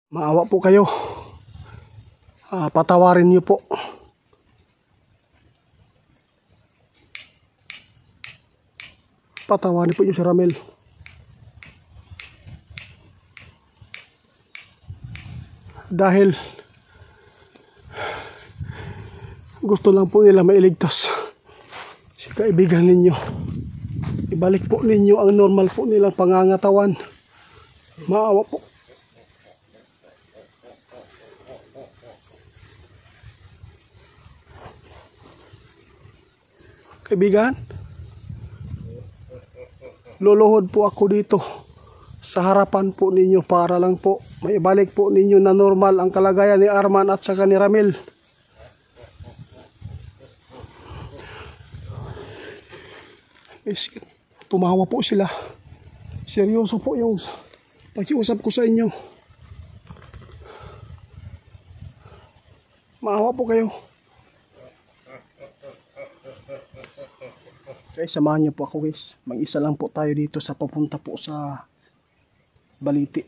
Maawa po kayo. Patawarin niyo po. Patawarin po niyo si Ramel. Dahil gusto lang po nila mailigtas si kaibigan ninyo. Ibalik po ninyo ang normal po nilang pangangatawan. Maawa po. Kaibigan, luluhod po ako dito sa harapan po ninyo para lang po maibalik po ninyo na normal ang kalagayan ni Arman at saka ni Ramel. Tumawa po sila. Seryoso po yung pag-iusap ko sa inyo. Maawa po kayo. Guys, samahan niyo po ako guys. Mag-isa lang po tayo dito sa papunta po sa Baliti.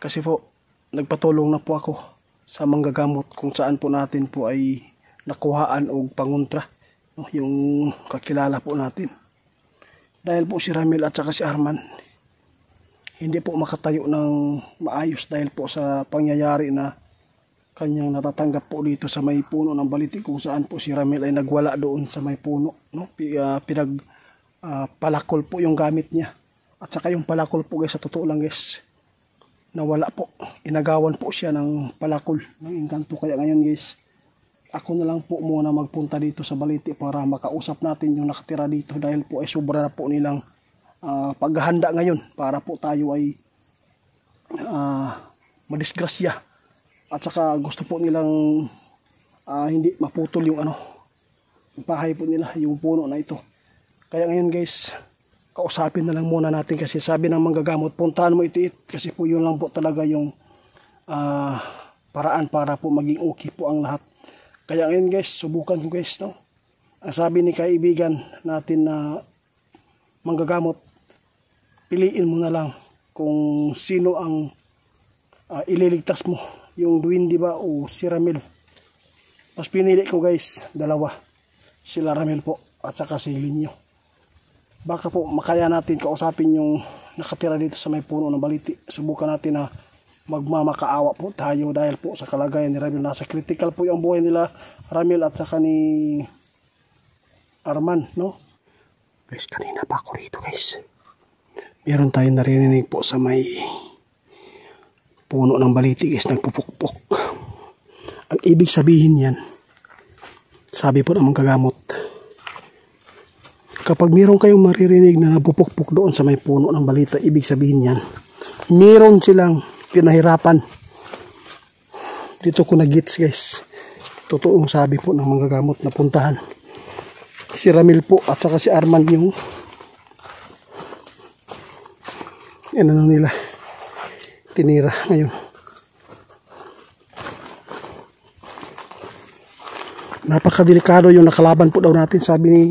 Kasi po, nagpatulong na po ako sa manggagamot kung saan po natin po ay nakuhaan o pangontra. No, yung kakilala po natin. Dahil po si Ramel at saka si Arman, hindi po makatayo ng maayos dahil po sa pangyayari na kanyang natatanggap po dito sa may puno ng Baliti kung saan po si Ramel ay nagwala doon sa may puno. No? Palakol po yung gamit niya. At saka yung palakol po guys, sa totoo lang guys, nawala po. Inagawan po siya ng palakol, ng engkanto. Kaya ngayon guys, ako na lang po muna magpunta dito sa Baliti para makausap natin yung nakatira dito dahil po ay sobra na po nilang paghahanda ngayon para po tayo ay madisgrasya. At saka gusto po nilang hindi maputol yung bahay po nila, yung puno na ito. Kaya ngayon guys, kausapin na lang muna natin kasi sabi ng manggagamot, puntahan mo itiit kasi po yun lang po talaga yung paraan para po maging okay po ang lahat. Kaya ngayon guys, subukan ko guys, no? Ang sabi ni kaibigan natin na manggagamot, piliin mo na lang kung sino ang ililigtas mo, yung duwindi ba o si Ramel. Mas pinili ko guys, dalawa, sila Ramel po at saka si Linyo. Baka po makaya natin kausapin yung nakatira dito sa may puno ng Baliti. Subukan natin na magmamakaawa po tayo dahil po sa kalagayan ni Ramel. Nasa critical po yung buhay nila Ramel at saka ni Arman, no? Guys, kanina pa ako rito guys. Meron tayong narinig po sa may puno ng Baliti guys, nagpupukpok. Ang ibig sabihin yan, sabi po ng manggagamot, kapag meron kayong maririnig na nagpupukpok doon sa may puno ng Baliti, ibig sabihin yan, meron silang pinahirapan. Dito ko na-gets guys. Totoong sabi po ng manggagamot na puntahan si Ramel po at saka si Arman yung nila tinira ngayon. Napakadelikado yung nakalaban po daw natin, sabi ni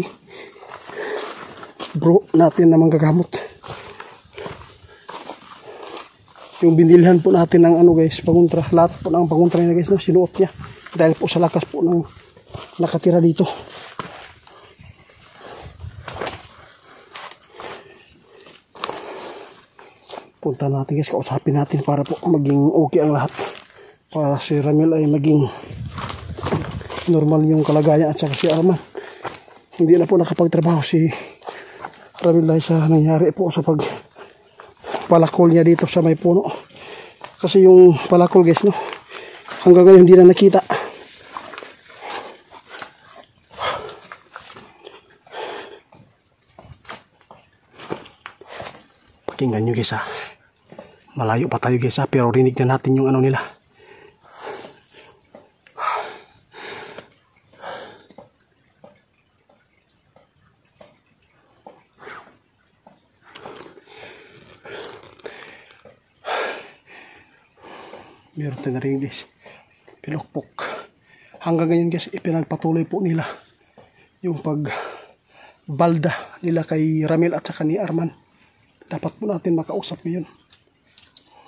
bro natin na manggagamot. Yung binilhan po natin ng guys, pangontra, lahat po ng pangontra niya guys, no, sinuot niya dahil po sa lakas po ng nakatira dito. Punta natin guys, kausapin natin para po maging okay ang lahat, para si Ramel ay maging normal yung kalagayan at saka si Arman. Hindi na po nakapagtrabaho si Ramel dahil sa nangyari po sa palakol niya dito sa may puno. Kasi yung palakol guys, no, hanggang ngayon hindi na nakita. Pakinggan nyo guys ha. Malayo pa tayo guys ha, pero rinig na natin yung nila. Meron tayo na rin guys, pinukpok. Hanggang ngayon guys, ipinagpatuloy po nila yung pagbalda nila kay Ramel at saka ni Arman. Dapat po natin makausap ngayon.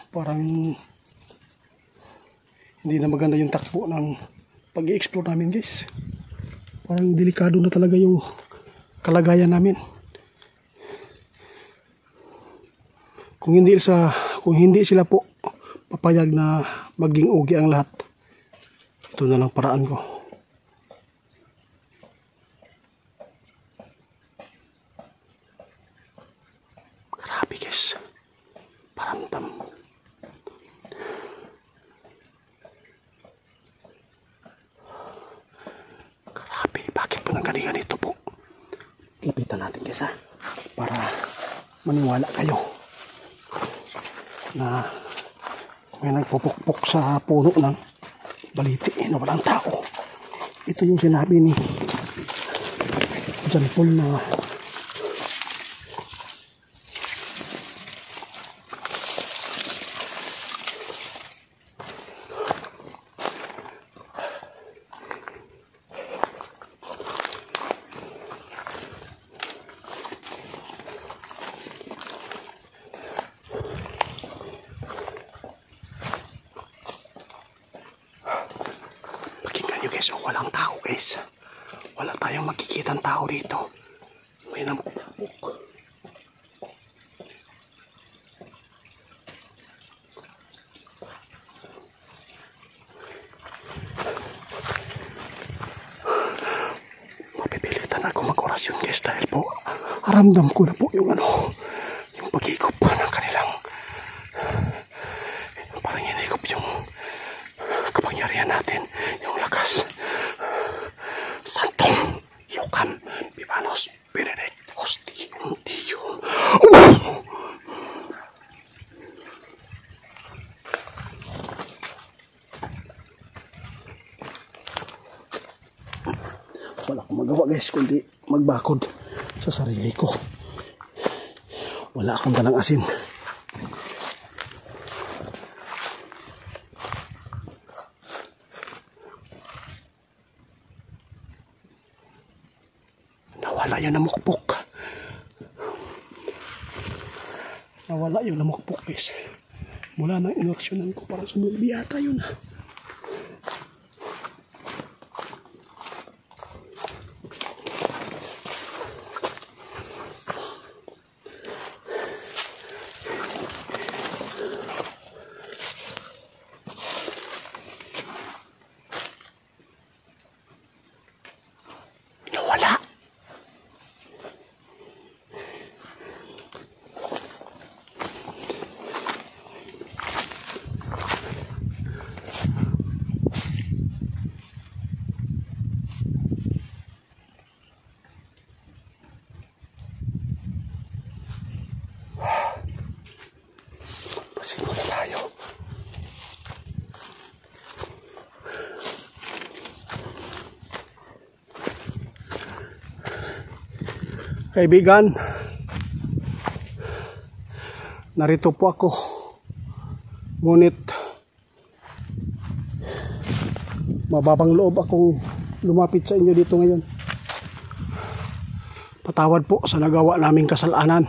Parang Hindi na maganda yung takbo ng pag-i-explore namin guys. Parang delikado na talaga yung kalagayan namin. Kung hindi sila po papayag na maging ugi ang lahat, ito na lang paraan ko. Grabe guys, paramdam. Grabe, bakit po nang ganito po? Lapitan natin guys ha, para maniwala kayo na may nagpupukpok sa puno ng baliti na walang tao. Ito yung sinabi ni John Paul na guys, oh, walang tao guys. Wala tayong makikitang tao dito. May namupok. Mapipilitan ako mag-orasyon guys dahil po aramdam ko na po yung yung pag-ikop pa ng kanilang parang hinihikop yung kapangyarihan natin, yung lakas. Santum Iocam Vivanos Benedictus Dium. Wala akong magawa guys kundi magbakod sa sarili ko. Wala akong dalang asin. Nawala yung namukpok. Nawala yung namukpok guys. Mula nang inorasyonan ko para sa mga biyata yun. Nawala. Pasimula tayo. Kaibigan, narito po ako. Ngunit mababang loob akong lumapit sa inyo dito ngayon. Patawad po sa nagawa naming kasalanan.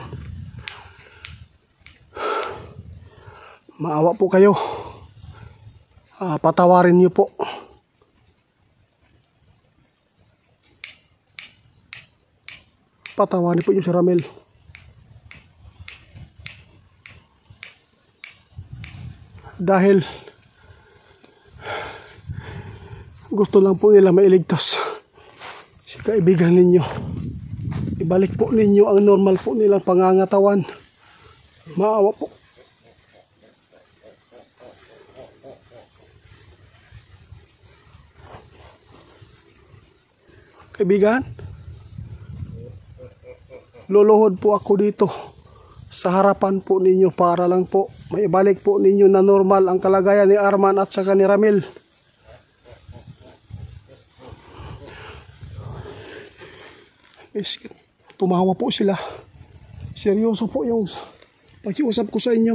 Maawa po kayo. Patawarin niyo po. Patawarin po yung si Ramel. Dahil gusto lang po nila mailigtas si kaibigan ninyo. Ibalik po ninyo ang normal po nilang pangangatawan. Maawa po. Kaibigan, luluhod po ako dito sa harapan po ninyo para lang po maibalik po ninyo na normal ang kalagayan ni Arman at saka ni Ramel. Tumawa po sila. Seryoso po yung pag-iusap ko sa inyo.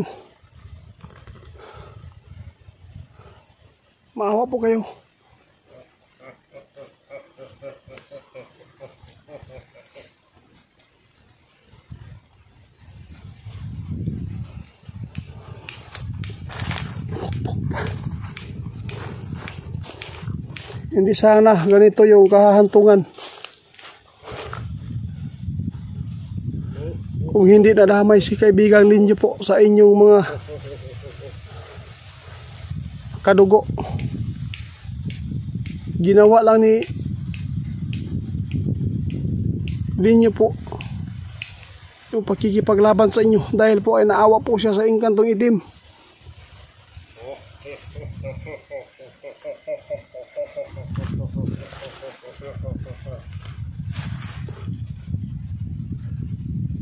Maawa po kayo. Hindi sana ganito yung kahahantungan. Kung hindi nadamay si kaibigang Linjo po sa inyong mga kadugo. Ginawa lang ni Linjo po yung pagkikipaglaban sa inyo dahil po ay naawa po siya sa Engkantong Itim.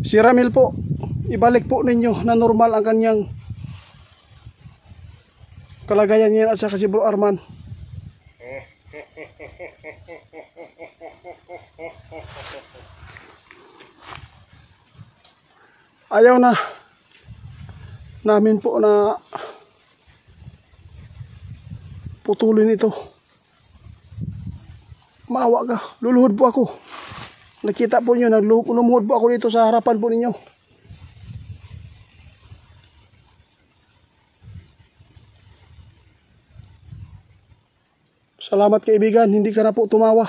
Si Ramil po, ibalik po ninyo na normal ang kanyang kalagayan ngayon at saka si Bro Arman. Ayaw na namin po na putulin ito. Maawa ka, luluhod po ako. Nakita po nyo, lumuhod po ako dito sa harapan po ninyo. Salamat kaibigan, hindi ka na po tumawa.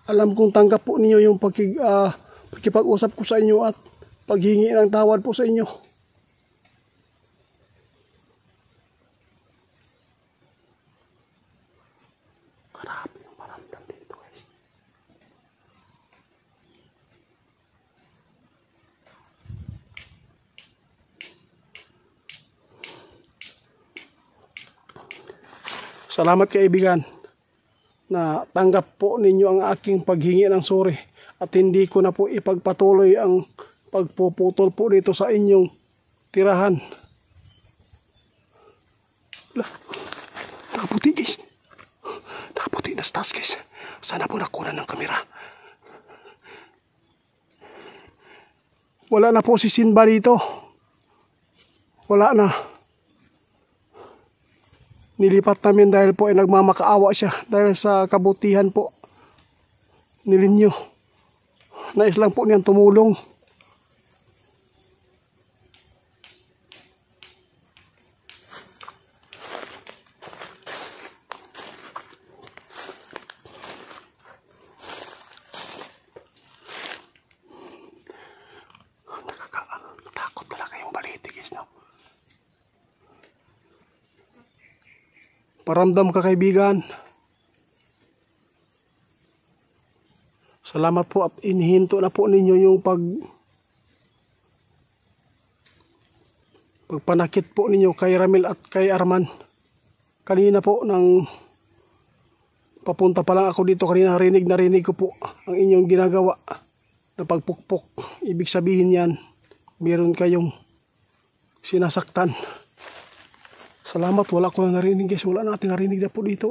Alam kong tanggap po ninyo yung pagkipag-usap ko sa inyo at paghingi ng tawad po sa inyo. Grabe yung paramdam dito guys. Salamat kaibigan na tanggap po ninyo ang aking paghingi ng sorry at hindi ko na po ipagpatuloy ang pagpuputol po dito sa inyong tirahan. Nakaputi guys. Nakaputi na stas guys. Sana po nakunan ng kamera. Wala na po si Sinba dito. Wala na. Nilipat namin dahil po ay nagmamakaawa siya dahil sa kabutihan po ni Linjo. Nais lang po niyang tumulong. Nakakatakot talaga yung balete guys, no? Paramdam ka kaibigan. Salamat po at inihinto na po ninyo yung pagpanakit po ninyo kay Ramil at kay Arman. Kanina po nang papunta pa lang ako dito kanina, narinig ko po ang inyong ginagawa na pagpukpok. Ibig sabihin yan, meron kayong sinasaktan. Salamat, wala ko na narinig guys. Wala natin narinig na po dito.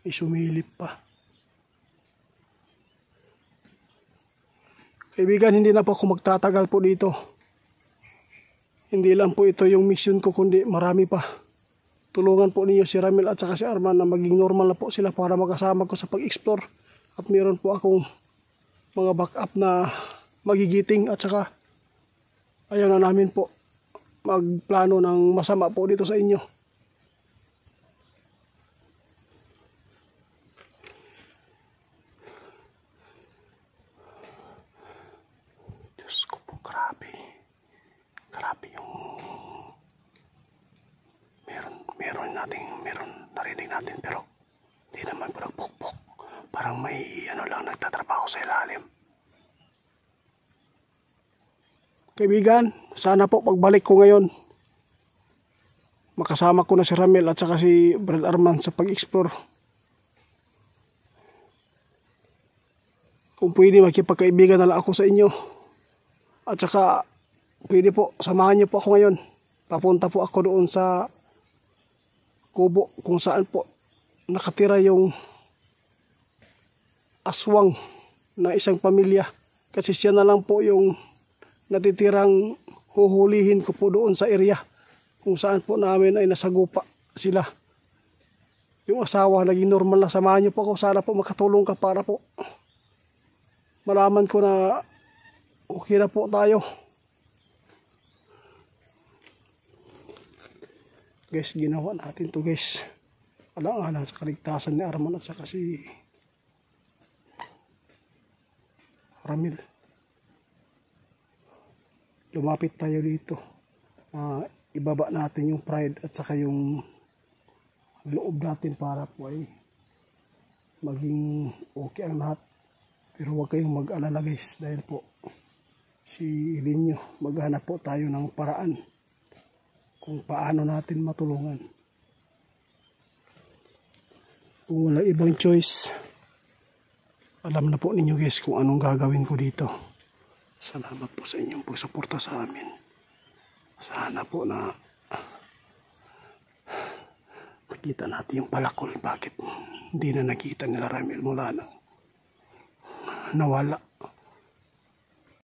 May sumilip pa. Kaibigan, hindi na po ako magtatagal po dito. Hindi lang po ito yung mission ko, kundi marami pa. Tulungan po ninyo si Ramil at saka si Arman na maging normal na po sila para makasama ko sa pag-explore. At meron po akong mga backup na magigiting at saka ayaw na namin po magplano ng masama po dito sa inyo. Diyos ko po, grabe. Grabe yung meron narinig natin pero hindi naman po nagpukpok. Parang may lang nagtatrabaho sa ilalim. Kaibigan, sana po pagbalik ko ngayon, makasama ko na si Ramil at saka si Brad Arman sa pag-explore. Kung pwede, makipagkaibigan na lang ako sa inyo. At saka, pwede po, samahan niyo po ako ngayon. Papunta po ako doon sa kubo kung saan po nakatira yung aswang na isang pamilya. Kasi siya na lang po yung natitirang huhulihin ko po doon sa area kung saan po namin ay nasagupa sila. Yung asawa naging normal na. Samahan niyo po ako, sana po makatulong ka para po malaman ko na okay na po tayo. Guys, ginawa natin to guys. Alang-alang sa kaligtasan ni Arman at saka si Ramil. Lumapit tayo dito. Ibaba natin yung pride at saka yung loob natin para po ay maging okay ang lahat. Pero huwag kayong mag-alala guys dahil po si Linyo, maghanap po tayo ng paraan kung paano natin matulungan. Kung wala ibang choice, alam na po ninyo guys kung anong gagawin ko dito. Salamat po sa inyong pagsuporta sa amin. Sana po na makita natin yung palakol. Bakit hindi na nakita nila Ramil mula nang nawala.